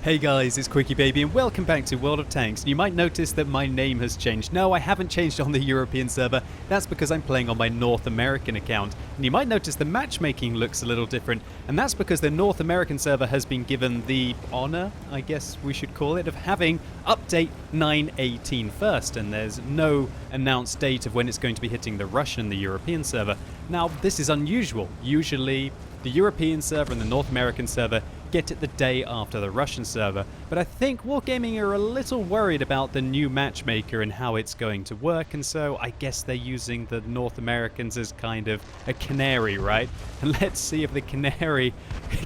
Hey guys, it's QuickyBaby and welcome back to World of Tanks. You might notice that my name has changed. No, I haven't changed on the European server. That's because I'm playing on my North American account. And you might notice the matchmaking looks a little different. And that's because the North American server has been given the honor, I guess we should call it, of having update 9.18 first. And there's no announced date of when it's going to be hitting the Russian and the European server. Now, this is unusual. Usually, the European server and the North American server get it the day after the Russian server, but I think Wargaming are a little worried about the new matchmaker and how it's going to work, and so I guess they're using the North Americans as kind of a canary, right? And let's see if the canary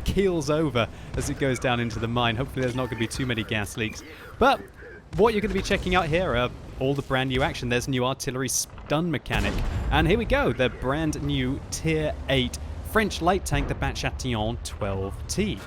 keels over as it goes down into the mine. Hopefully there's not going to be too many gas leaks. But what you're going to be checking out here are all the brand new action. There's a new artillery stun mechanic, and here we go, the brand new Tier 8 French light tank, the Bachatillon 12T.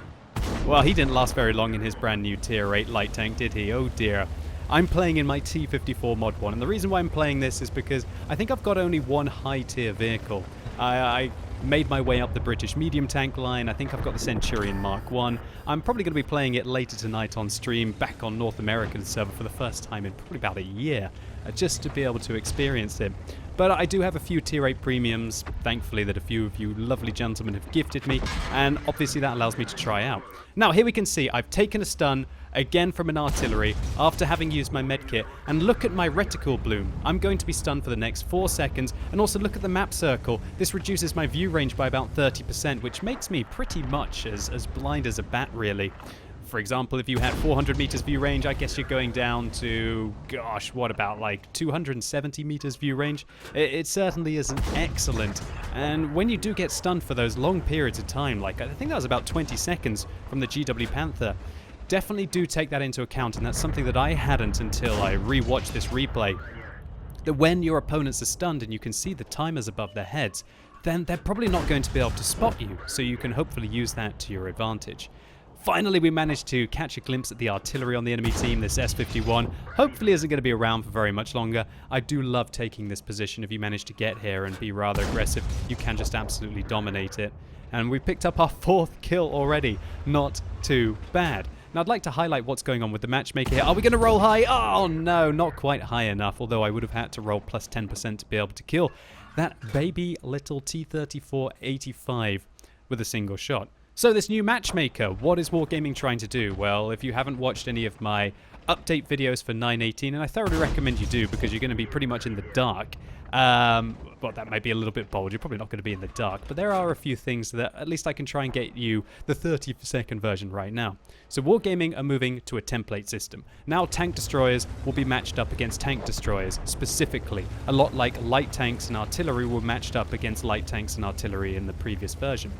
Well, he didn't last very long in his brand new Tier 8 light tank, did he? Oh dear. I'm playing in my T-54 Mod 1, and the reason why I'm playing this is because I think I've got only one high-tier vehicle. I made my way up the British medium tank line. I think I've got the Centurion Mark 1. I'm probably going to be playing it later tonight on stream, back on North American server for the first time in probably about a year, just to be able to experience it. But I do have a few Tier 8 premiums, thankfully, that a few of you lovely gentlemen have gifted me, and obviously that allows me to try out. Now, here we can see I've taken a stun, again from an artillery, after having used my medkit, and look at my reticle bloom. I'm going to be stunned for the next 4 seconds, and also look at the map circle. This reduces my view range by about 30%, which makes me pretty much as blind as a bat, really. For example, if you had 400 meters view range, I guess you're going down to, gosh, what about like 270 meters view range? It certainly isn't excellent. And when you do get stunned for those long periods of time, like I think that was about 20 seconds from the GW Panther, definitely do take that into account, and that's something that I hadn't until I rewatched this replay. That when your opponents are stunned and you can see the timers above their heads, then they're probably not going to be able to spot you, so you can hopefully use that to your advantage. Finally, we managed to catch a glimpse at the artillery on the enemy team. This S-51 hopefully isn't going to be around for very much longer. I do love taking this position. If you manage to get here and be rather aggressive, you can just absolutely dominate it. And we picked up our 4th kill already. Not too bad. Now, I'd like to highlight what's going on with the matchmaker here. Are we going to roll high? Oh, no, not quite high enough, although I would have had to roll plus 10% to be able to kill that baby little T-34-85 with a single shot. So this new matchmaker, what is Wargaming trying to do? Well, if you haven't watched any of my update videos for 9.18, and I thoroughly recommend you do because you're going to be pretty much in the dark. Well, that might be a little bit bold. You're probably not going to be in the dark, but there are a few things that at least I can try and get you the 30-second version right now. So Wargaming are moving to a template system. Now tank destroyers will be matched up against tank destroyers specifically, a lot like light tanks and artillery were matched up against light tanks and artillery in the previous version.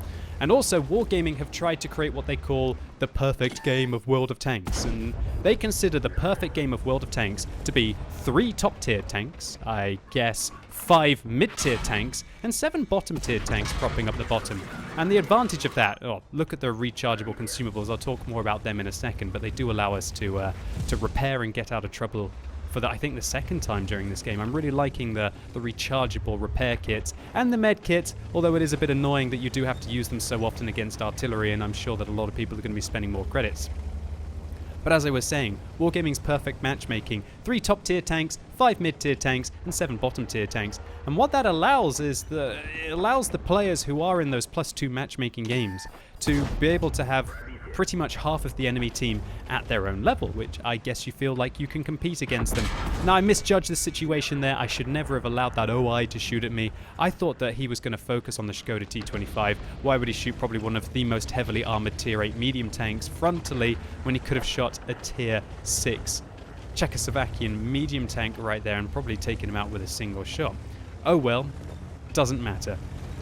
And also, Wargaming have tried to create what they call the perfect game of World of Tanks, and they consider the perfect game of World of Tanks to be 3 top-tier tanks, I guess 5 mid-tier tanks, and 7 bottom-tier tanks propping up the bottom. And the advantage of that, oh, look at the rechargeable consumables. I'll talk more about them in a second, but they do allow us to repair and get out of trouble for I think the 2nd time during this game. I'm really liking the rechargeable repair kits and the med kits, although it is a bit annoying that you do have to use them so often against artillery, and I'm sure that a lot of people are going to be spending more credits. But as I was saying, Wargaming's perfect matchmaking, 3 top-tier tanks, 5 mid-tier tanks, and 7 bottom-tier tanks. And what that allows is it allows the players who are in those +2 matchmaking games to be able to have pretty much half of the enemy team at their own level, which I guess you feel like you can compete against them. Now, I misjudged the situation there. I should never have allowed that OI to shoot at me. I thought that he was going to focus on the Skoda T25. Why would he shoot probably one of the most heavily armored Tier 8 medium tanks frontally when he could have shot a Tier 6 Czechoslovakian medium tank right there and probably taken him out with a single shot? Oh well, doesn't matter.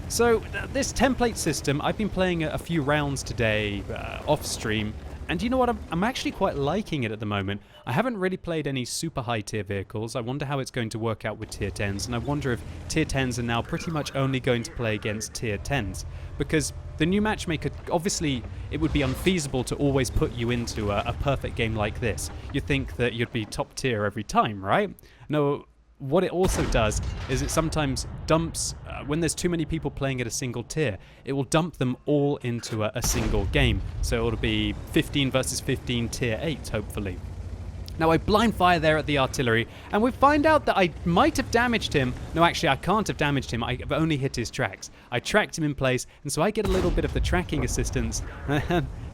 So this template system, I've been playing a few rounds today off stream, and you know what, I'm actually quite liking it at the moment. I haven't really played any super high tier vehicles. I wonder how it's going to work out with tier 10s, and I wonder if tier 10s are now pretty much only going to play against tier 10s, because the new matchmaker, obviously it would be unfeasible to always put you into a perfect game like this. You'd think that you'd be top tier every time, right? No. what it also does is it sometimes dumps, when there's too many people playing at a single tier, it will dump them all into a single game. So it'll be 15 versus 15 tier 8, hopefully. Now I blind fire there at the artillery, and we find out that I might have damaged him. No, actually I can't have damaged him, I've only hit his tracks. I tracked him in place, and so I get a little bit of the tracking assistance.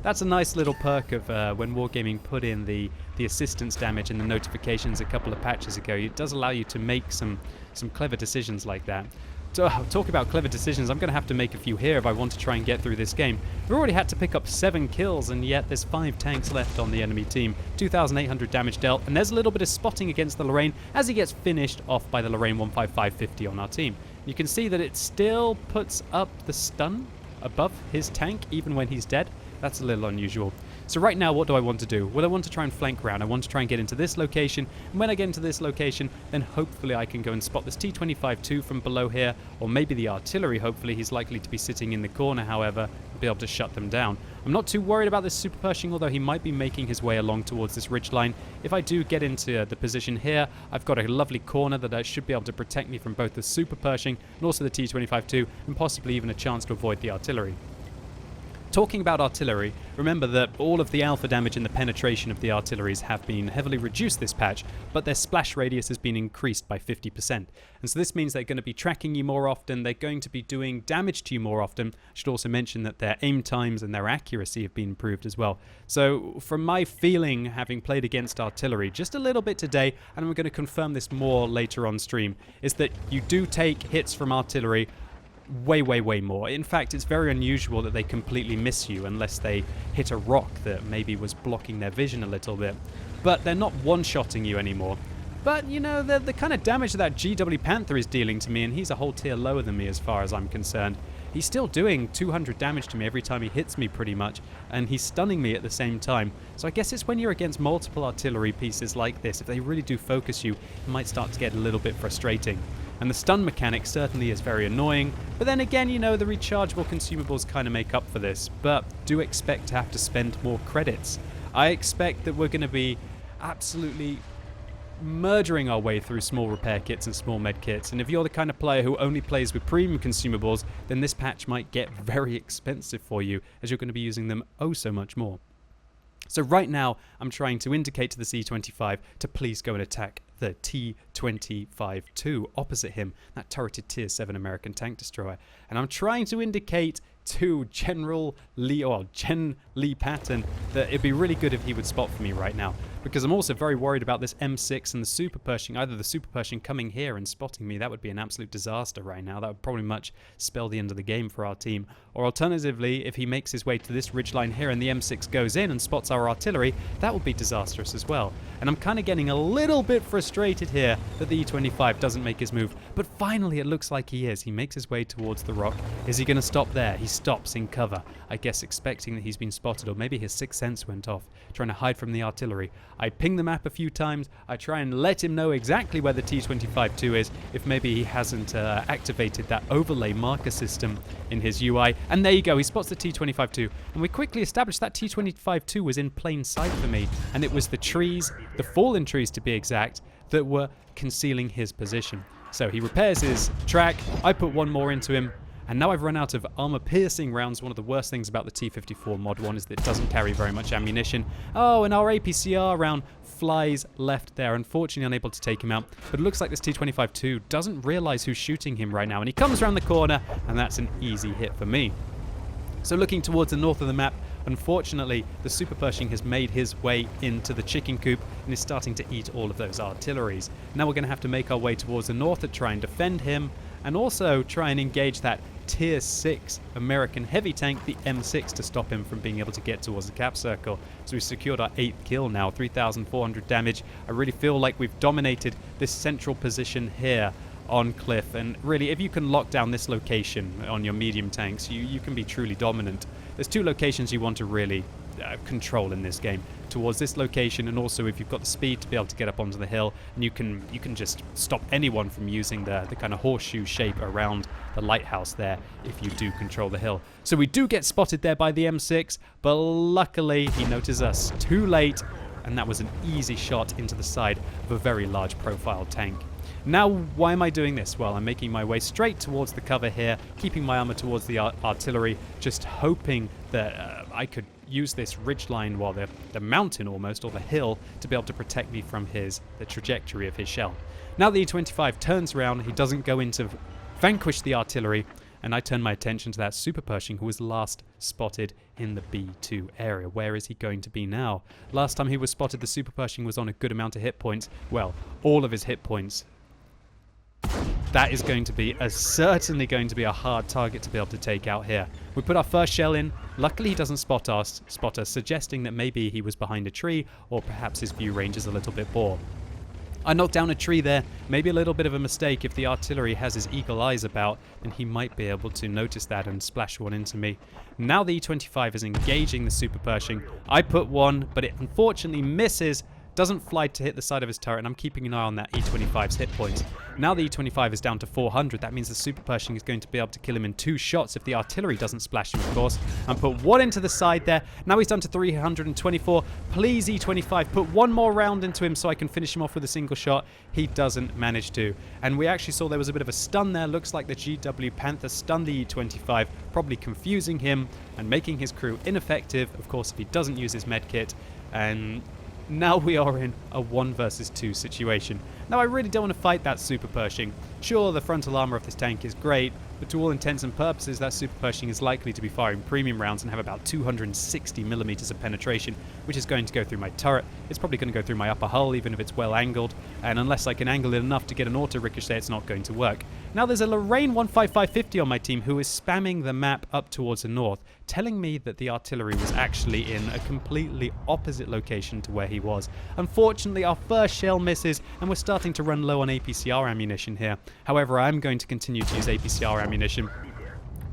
That's a nice little perk of when Wargaming put in the assistance damage and the notifications a couple of patches ago. It does allow you to make some clever decisions like that. So, talk about clever decisions, I'm going to have to make a few here if I want to try and get through this game. We've already had to pick up 7 kills, and yet there's 5 tanks left on the enemy team. 2,800 damage dealt, and there's a little bit of spotting against the Lorraine as he gets finished off by the Lorraine 15550 on our team. You can see that it still puts up the stun above his tank, even when he's dead. That's a little unusual. So right now, what do I want to do? Well, I want to try and flank around. I want to try and get into this location. And when I get into this location, then hopefully I can go and spot this T-25-2 from below here, or maybe the artillery. Hopefully he's likely to be sitting in the corner, however, and be able to shut them down. I'm not too worried about this Super Pershing, although he might be making his way along towards this ridgeline. If I do get into the position here, I've got a lovely corner that should be able to protect me from both the Super Pershing and also the T-25-2, and possibly even a chance to avoid the artillery. Talking about artillery, remember that all of the alpha damage and the penetration of the artilleries have been heavily reduced this patch, but their splash radius has been increased by 50%. And so this means they're going to be tracking you more often, they're going to be doing damage to you more often. I should also mention that their aim times and their accuracy have been improved as well. So from my feeling, having played against artillery just a little bit today, and I'm going to confirm this more later on stream, is that you do take hits from artillery way more. In fact, it's very unusual that they completely miss you unless they hit a rock that maybe was blocking their vision a little bit. But they're not one-shotting you anymore. But, you know, the kind of damage that GW Panther is dealing to me, and he's a whole tier lower than me as far as I'm concerned, he's still doing 200 damage to me every time he hits me pretty much, and he's stunning me at the same time. So I guess it's when you're against multiple artillery pieces like this, if they really do focus you, it might start to get a little bit frustrating. And the stun mechanic certainly is very annoying, but then again, you know, the rechargeable consumables kind of make up for this, but do expect to have to spend more credits. I expect that we're going to be absolutely murdering our way through small repair kits and small med kits, and if you're the kind of player who only plays with premium consumables, then this patch might get very expensive for you, as you're going to be using them oh so much more. So right now, I'm trying to indicate to the C-25 to please go and attack the T-25-2 opposite him, that turreted Tier 7 American tank destroyer. And I'm trying to indicate to General Lee, or Gen Lee Patton, that it'd be really good if he would spot for me right now. Because I'm also very worried about this M6 and the Super Pershing, either the Super Pershing coming here and spotting me. That would be an absolute disaster right now. That would probably much spell the end of the game for our team. Or alternatively, if he makes his way to this ridgeline here and the M6 goes in and spots our artillery, that would be disastrous as well. And I'm kind of getting a little bit frustrated here that the E-25 doesn't make his move. But finally, it looks like he is. He makes his way towards the rock. Is he going to stop there? He stops in cover, I guess expecting that he's been spotted, or maybe his sixth sense went off, trying to hide from the artillery. I ping the map a few times. I try and let him know exactly where the T-25-2 is, if maybe he hasn't activated that overlay marker system in his UI. And there you go, he spots the T-25-2. And we quickly established that T-25-2 was in plain sight for me. And it was the trees, the fallen trees to be exact, that were concealing his position. So he repairs his track. I put one more into him. And now I've run out of armor-piercing rounds. One of the worst things about the T-54 Mod 1 is that it doesn't carry very much ammunition. Oh, and our APCR round flies left there, unfortunately unable to take him out. But it looks like this T-25-2 doesn't realize who's shooting him right now, and he comes around the corner, and that's an easy hit for me. So looking towards the north of the map, unfortunately, the Super Pershing has made his way into the chicken coop and is starting to eat all of those artilleries. Now we're going to have to make our way towards the north to try and defend him, and also try and engage that Tier 6 American heavy tank, the M6, to stop him from being able to get towards the cap circle. So we've secured our 8th kill now, 3,400 damage. I really feel like we've dominated this central position here on Cliff, and really, if you can lock down this location on your medium tanks, you can be truly dominant. There's two locations you want to really control in this game, towards this location, and also if you've got the speed to be able to get up onto the hill, and you can just stop anyone from using the kind of horseshoe shape around the lighthouse there if you do control the hill. So we do get spotted there by the M6, but luckily he noticed us too late, and that was an easy shot into the side of a very large profile tank. Now, why am I doing this? Well, I'm making my way straight towards the cover here, keeping my armor towards the artillery, just hoping that I could use this ridgeline, well, the mountain almost, or the hill, to be able to protect me from the trajectory of his shell. Now the E-25 turns around, he doesn't go in to vanquish the artillery, and I turn my attention to that Super Pershing who was last spotted in the B2 area. Where is he going to be now? Last time he was spotted, the Super Pershing was on a good amount of hit points. Well, all of his hit points. That is going to be certainly going to be a hard target to be able to take out here. We put our first shell in. Luckily, he doesn't spot us, suggesting that maybe he was behind a tree, or perhaps his view range is a little bit poor. I knocked down a tree there, maybe a little bit of a mistake. If the artillery has his eagle eyes about, then he might be able to notice that and splash one into me. Now the E-25 is engaging the Super Pershing. I put one, but it unfortunately misses, doesn't fly to hit the side of his turret, and I'm keeping an eye on that E-25's hit points. Now the E-25 is down to 400. That means the Super Pershing is going to be able to kill him in 2 shots if the artillery doesn't splash him, of course. And put one into the side there. Now he's down to 324. Please, E-25, put one more round into him so I can finish him off with a single shot. He doesn't manage to. And we actually saw there was a bit of a stun there. Looks like the GW Panther stunned the E-25, probably confusing him and making his crew ineffective, of course, if he doesn't use his medkit. And now we are in a 1 versus 2 situation. Now I really don't want to fight that Super Pershing. Sure, the frontal armor of this tank is great, but to all intents and purposes that Super Pershing is likely to be firing premium rounds and have about 260 millimeters of penetration, which is going to go through my turret. It's probably going to go through my upper hull even if it's well angled, and unless I can angle it enough to get an auto ricochet, it's not going to work. Now there's a Lorraine 15550 on my team who is spamming the map up towards the north, telling me that the artillery was actually in a completely opposite location to where he was. Unfortunately, our first shell misses, and we're starting to run low on APCR ammunition here. However, I'm going to continue to use APCR ammunition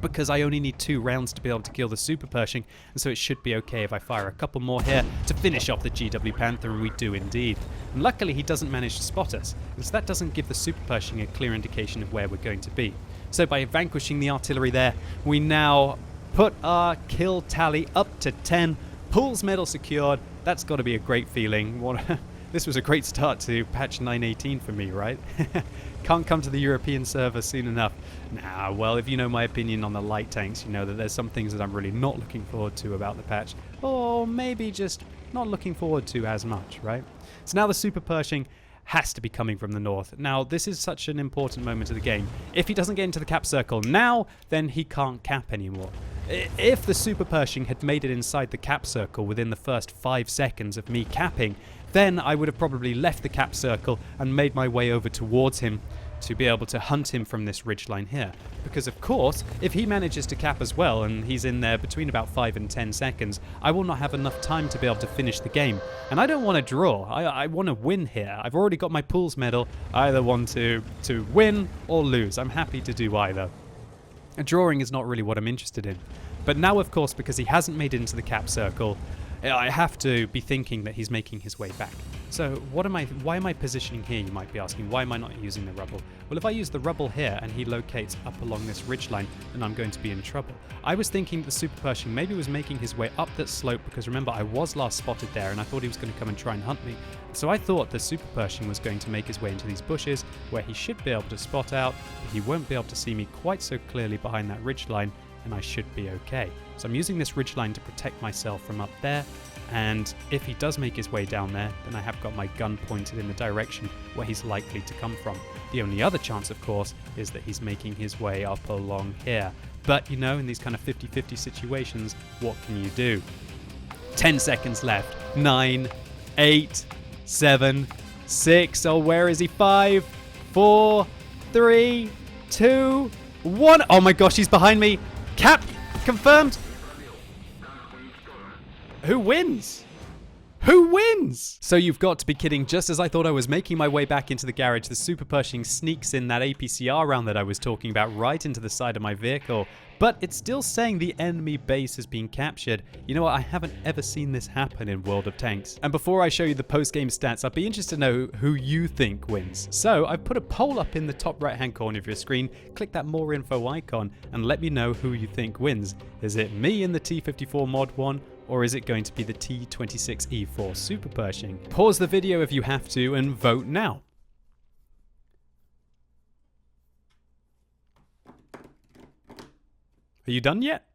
because I only need 2 rounds to be able to kill the Super Pershing, and so it should be okay if I fire a couple more here to finish off the GW Panther, and we do indeed. And luckily he doesn't manage to spot us, and so that doesn't give the Super Pershing a clear indication of where we're going to be. So by vanquishing the artillery there, we now put our kill tally up to 10. Pool's medal secured. That's got to be a great feeling. This was a great start to patch 9.18 for me, right? Can't come to the European server soon enough. Nah, well, if you know my opinion on the light tanks, you know that there's some things that I'm really not looking forward to about the patch. Or maybe just not looking forward to as much, right? So now the Super Pershing has to be coming from the north. Now, this is such an important moment of the game. If he doesn't get into the cap circle now, then he can't cap anymore. If the Super Pershing had made it inside the cap circle within the first 5 seconds of me capping, then I would have probably left the cap circle and made my way over towards him to be able to hunt him from this ridgeline here. Because of course, if he manages to cap as well and he's in there between about 5 and 10 seconds, I will not have enough time to be able to finish the game. And I don't want to draw, I want to win here. I've already got my Pools medal. I either want to win or lose. I'm happy to do either. Drawing is not really what I'm interested in. But now, of course, because he hasn't made it into the cap circle, I have to be thinking that he's making his way back. So why am I positioning here, you might be asking? Why am I not using the rubble? Well, if I use the rubble here and he locates up along this ridgeline, then I'm going to be in trouble. I was thinking the Super Pershing maybe was making his way up that slope, because remember, I was last spotted there and I thought he was going to come and try and hunt me. So I thought the Super Pershing was going to make his way into these bushes where he should be able to spot out, but he won't be able to see me quite so clearly behind that ridgeline, and I should be okay. So I'm using this ridgeline to protect myself from up there, and if he does make his way down there, then I have got my gun pointed in the direction where he's likely to come from. The only other chance, of course, is that he's making his way up along here. But, you know, in these kind of 50-50 situations, what can you do? 10 seconds left. 9, 8, 7, 6. Oh, where is he? 5, 4, 3, 2, 1. Oh my gosh, he's behind me. Cap confirmed. Who wins? Who wins? So you've got to be kidding. Just as I thought I was making my way back into the garage, the Super Pershing sneaks in that APCR round that I was talking about right into the side of my vehicle. But it's still saying the enemy base has been captured. You know what? I haven't ever seen this happen in World of Tanks. And before I show you the post-game stats, I'd be interested to know who you think wins. So I've put a poll up in the top right-hand corner of your screen. Click that more info icon and let me know who you think wins. Is it me in the T54 Mod 1? Or is it going to be the T26E4 Super Pershing? Pause the video if you have to and vote now. Are you done yet?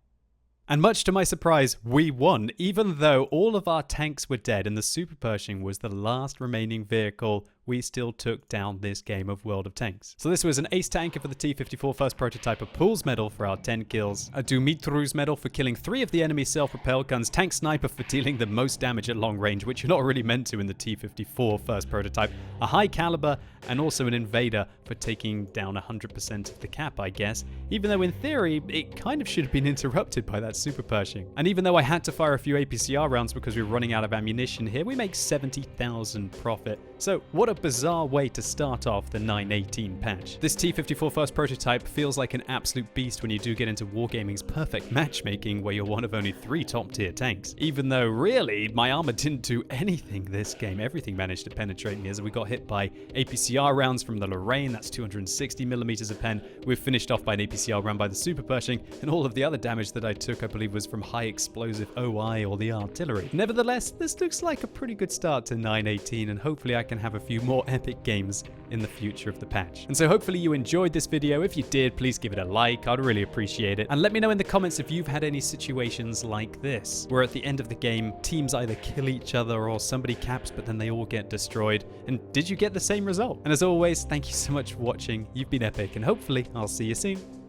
And much to my surprise, we won, even though all of our tanks were dead and the Super Pershing was the last remaining vehicle. We still took down this game of World of Tanks. So this was an ace tanker for the T-54 first prototype, a Pool's medal for our 10 kills, a Dumitru's medal for killing 3 of the enemy self-propelled guns, tank sniper for dealing the most damage at long range, which you're not really meant to in the T-54 first prototype, a high caliber, and also an invader for taking down 100% of the cap, I guess, even though in theory, it kind of should have been interrupted by that Super Pershing. And even though I had to fire a few APCR rounds because we were running out of ammunition here, we make 70,000 profit. So what a bizarre way to start off the 9.18 patch. This T-54 first prototype feels like an absolute beast when you do get into Wargaming's perfect matchmaking where you're one of only 3 top tier tanks. Even though really, my armor didn't do anything this game. Everything managed to penetrate me as we got hit by APCR rounds from the Lorraine, that's 260mm a pen. We've finished off by an APCR round by the Super Pershing, and all of the other damage that I took I believe was from high explosive OI or the artillery. Nevertheless, this looks like a pretty good start to 9.18, and hopefully I can have a few more epic games in the future of the patch. And so hopefully you enjoyed this video. If you did, please give it a like. I'd really appreciate it. And let me know in the comments if you've had any situations like this, where at the end of the game, teams either kill each other or somebody caps, but then they all get destroyed. And did you get the same result? And as always, thank you so much for watching. You've been epic, and hopefully I'll see you soon.